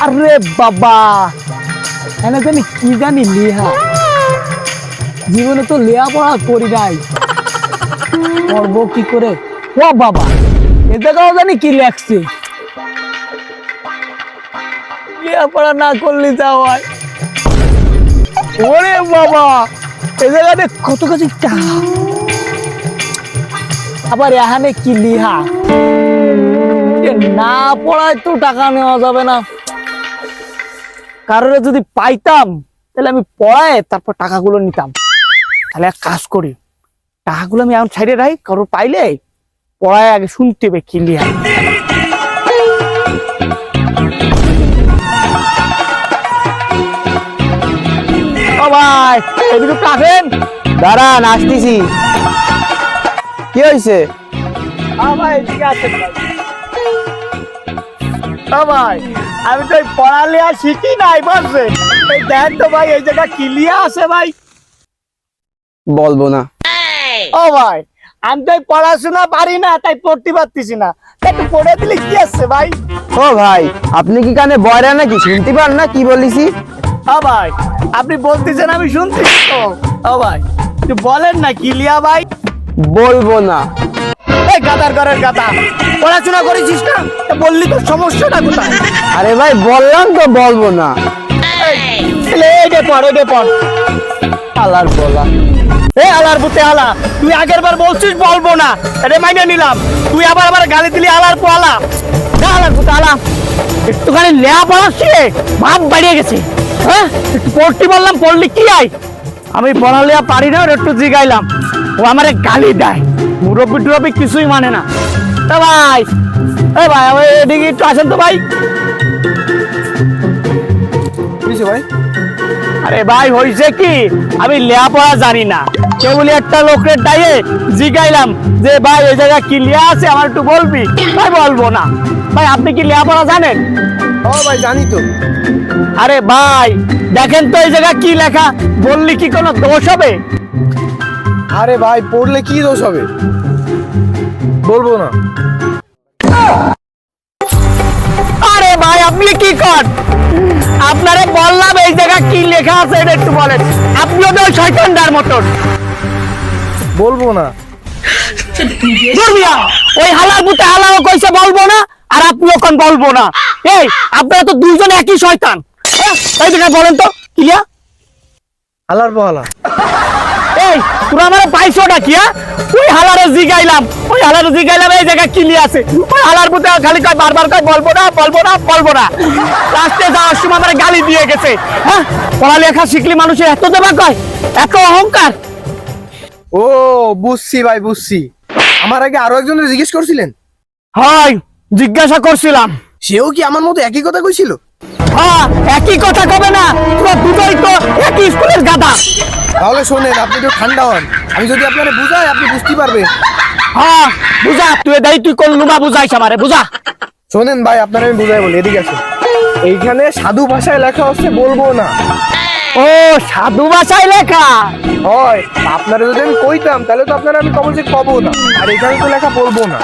আরে বাবা এনে জানি কি জানি লেহা জীবনে তো লেখাপড়া করি নাই করবো কি করে ও বাবা এ জায়গাও জানি কি লেখছে লেখাপড়া না করলে যাওয়াই ওরে বাবা এ জায়গাতে কত কাছে টাকা আবার এখানে কি লিহা না পড়ায় তো টাকা নেওয়া যাবে না কারোর যদি পাইতাম তাহলে আমি পড়ায় তারপর টাকাগুলো নিতাম তাহলে এক কাজ করি টাকাগুলো আমি এখন ছাইড়ে রাখি কারোর পাইলে পড়ায় আগে শুনতে হবে কি লিহা ও ভাই এদিকে কাছেন দাঁড়ান আসতেছি কি হয়েছে ভাই এদিকে আসেন ভাই আমি তো পড়ালেখা শিখি নাই বলছে এই দেন তো ভাই এই জায়গা ক্লিয়ার আছে ভাই বলবো না ও ভাই আমি তো পড়াশোনা পারি না তাই পড়তে পারতেছি না একটু পড়ে দিলে কি আছে ভাই ও ভাই আপনি কি কানে বয়রা নাকি শুনতে পান না কি বলিছি ও ভাই আপনি বলতেছেন আমি শুনতেছি তো ও ভাই একটু বলেন না ক্লিয়ার ভাই বলবো না এই গাদার ঘরের গাদা পড়াশোনা করেছিস না বললি তো সমস্যাটা কোথায় আরে ভাই বললাম তো বলবো না আলার বলা এ আলার বুতে আলা তুই আগের বার বলছিস বলবো না এটা মাইনে নিলাম তুই আবার আবার গালি দিলি আলার পোয়ালা না আলার বুতে আলা একটুখানি লেয়া পড়াচ্ছি ভাব বাড়িয়ে গেছে হ্যাঁ একটু পড়তে বললাম পড়লি কি আই আমি পড়ালেয়া পারি না একটু জিগাইলাম ও আমারে গালি দেয় মুরব্বি টুরব্বি কিছুই মানে না এ ভাই এদিকে একটু আসেন তো ভাই ভাই আরে ভাই হইছে কি আমি লেখাপড়া জানি না কেবল একটা লোকের ডাইয়ে জিগাইলাম যে ভাই এই জায়গা কি লেখা আছে আমার একটু বলবি ভাই বলবো না ভাই আপনি কি লেখাপড়া জানেন ও ভাই জানি তো আরে ভাই দেখেন তো এই জায়গা কি লেখা বললি কি কোনো দোষ হবে আরে ভাই পড়লে কি দোষ হবে বলবো না আরে ভাই আপনি কি কর আপনারে বললাম এই জায়গা কি লেখা আছে এটা একটু বলেন আপনিও তো শয়তানদার মতন বলবো না দুর্মিয়া ওই হালার বুতে হালাও কইছে বলবো না আর আপনিও কোন বলবো না এই আপনারা তো দুইজন একই শয়তান এই জায়গায় বলেন তো কিয়া হালার বহালা এই তোরা আমারে পাইছোটা কিয়া ওই হালারে জিগাইলাম এই জায়গা কি লিয়ে আছে ওই হালার বুতে খালি কয় বারবার কয় বলবো না লাস্টে যাওয়ার সময় আমারে গালি দিয়ে গেছে হ্যাঁ পড়ালেখা শিখলে মানুষের এত দেবা কয় এত অহংকার ও বুঝছি ভাই বুঝছি আমার আগে আরো একজনের জিজ্ঞেস করছিলেন হয় জিজ্ঞাসা করছিলাম সেও কি আমার মতো একই কথা কইছিল হ্যাঁ একই কথা কবে না তোরা দুটোই তো একই স্কুলের গাধা তাহলে শোনেন আপনি একটু ঠান্ডা হন আমি যদি আপনারে বুঝাই আপনি বুঝতে পারবেন হ্যাঁ বুঝা তুই কোন লুমা বুঝাইছ আমারে বুঝা শোনেন ভাই আপনারা আমি বুঝাই বলি এদিকে আসুন এইখানে সাধু ভাষায় লেখা হচ্ছে বলবো না ও সাধু ভাষায় লেখা হয় আপনারা যদি আমি কইতাম তাহলে তো আপনারা আমি কবলছে কবো না আর এখানে তো লেখা বলবো না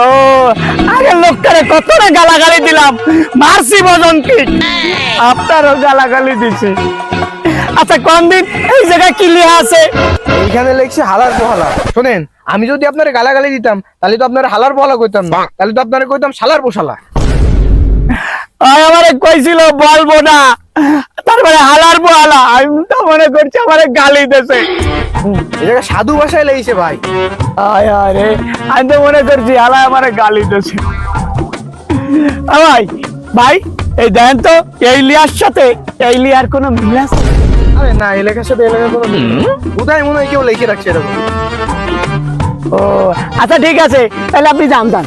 ও আগে লোকটারে কত না গালাগালি দিলাম মারছি বদন্তি আপনারও গালাগালি দিছে আচ্ছা কোন দিন এই জায়গায় কি লেখা আছে এইখানে লেখছে হালার পোহালা শোনেন আমি যদি আপনারে গালাগালি দিতাম তাহলে তো আপনারা হালার পোহালা কইতাম না তাহলে তো আপনারা কইতাম শালার পোশালা আমারে কইছিল বলবো না তারপরে হালার পোহালা আমি তো মনে করছি আমারে গালি দিছে এই জায়গা সাধু ভাষায় লেগেছে ভাই আয় আরে আমি তো মনে করছি হালা আমারে গালি দিছে ভাই এই দেন তো এই লিয়ার সাথে এই লিয়ার কোনো মিল আছে আরে না এলাকার সাথে এলাকার কোনো কোথায় মনে হয় কেউ লিখে রাখছে এরকম ও আচ্ছা ঠিক আছে তাহলে আপনি জানতাম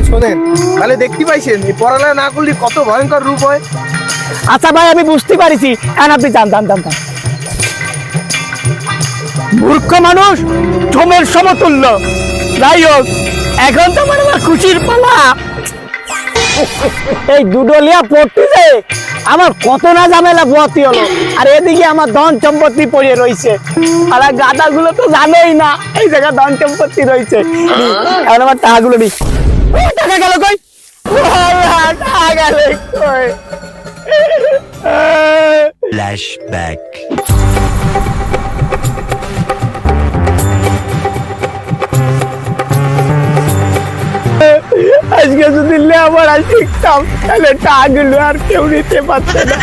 শোনেন তাহলে দেখতে পাইছেন এই পড়ালেখা না করলে কত ভয়ঙ্কর রূপ হয় আচ্ছা ভাই আমি বুঝতে পারিছি এখন আপনি জানতাম মূর্খ মানুষ জমের সমতুল্য যাই হোক এখন তো আমার খুশির পালা এই দুডলিয়া পড়তেছে আমার কত না ঝামেলা পোয়াতি হলো আর এদিকে আমার ধন সম্পত্তি পড়ে রয়েছে আর গাদাগুলো তো জানেই না এই জায়গায় ধন সম্পত্তি রয়েছে এখন আমার টাকাগুলো নি টাকা গেল কই টাকা গেল কয় Flashback. আজকে যদি লেবার শিখতাম তাহলে টাকাগুলো আর কেউ নিতে পারছে না।